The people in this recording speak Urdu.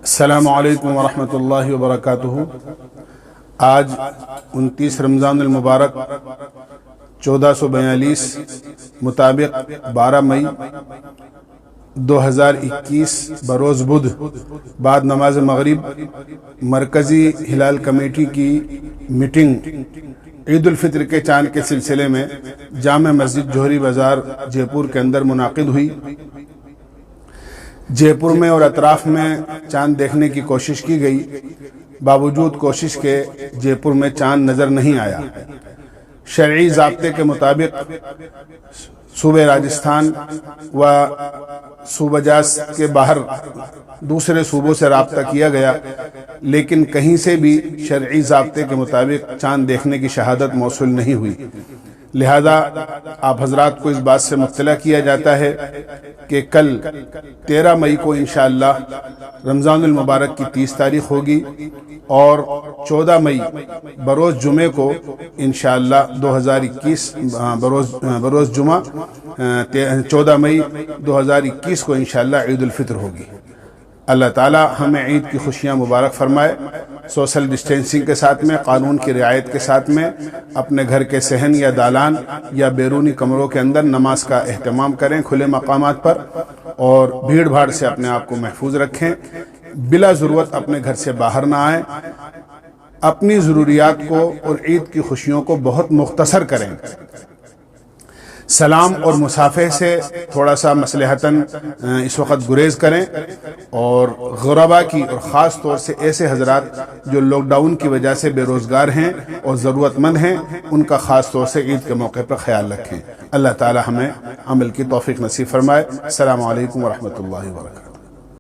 السلام علیکم ورحمۃ اللہ وبرکاتہ۔ آج 29 رمضان المبارک 1442 مطابق 12 مئی 2021 بروز بدھ بعد نماز مغرب مرکزی ہلال کمیٹی کی میٹنگ عید الفطر کے چاند کے سلسلے میں جامع مسجد جوہری بازار جے پور کے اندر منعقد ہوئی۔ جے پور میں اور اطراف میں چاند دیکھنے کی کوشش کی گئی، باوجود کوشش کے جے پور میں چاند نظر نہیں آیا۔ شرعی ضابطے کے مطابق صوبہ راجستھان و صوبہ جاس کے باہر دوسرے صوبوں سے رابطہ کیا گیا، لیکن کہیں سے بھی شرعی ضابطے کے مطابق چاند دیکھنے کی شہادت موصول نہیں ہوئی۔ لہذا آپ حضرات کو اس بات سے مطلع کیا جاتا ہے کہ کل 13 مئی کو انشاءاللہ رمضان المبارک کی 30 تاریخ ہوگی اور 14 مئی بروز جمعے کو انشاءاللہ 2021 بروز جمعہ 14 مئی 2021 کو انشاءاللہ عید الفطر ہوگی۔ اللہ تعالی ہمیں عید کی خوشیاں مبارک فرمائے۔ سوشل ڈسٹینسنگ کے ساتھ میں، قانون کی رعایت کے ساتھ میں اپنے گھر کے صحن یا دالان یا بیرونی کمروں کے اندر نماز کا اہتمام کریں کھلے مقامات پر، اور بھیڑ بھاڑ سے اپنے آپ کو محفوظ رکھیں۔ بلا ضرورت اپنے گھر سے باہر نہ آئیں۔ اپنی ضروریات کو اور عید کی خوشیوں کو بہت مختصر کریں۔ سلام اور مصافحے سے تھوڑا سا مصلحتاً اس وقت گریز کریں، اور غربا کی اور خاص طور سے ایسے حضرات جو لاک ڈاؤن کی وجہ سے بے روزگار ہیں اور ضرورت مند ہیں، ان کا خاص طور سے عید کے موقع پر خیال رکھیں۔ اللہ تعالی ہمیں عمل کی توفیق نصیب فرمائے۔ السلام علیکم ورحمۃ اللہ وبرکاتہ۔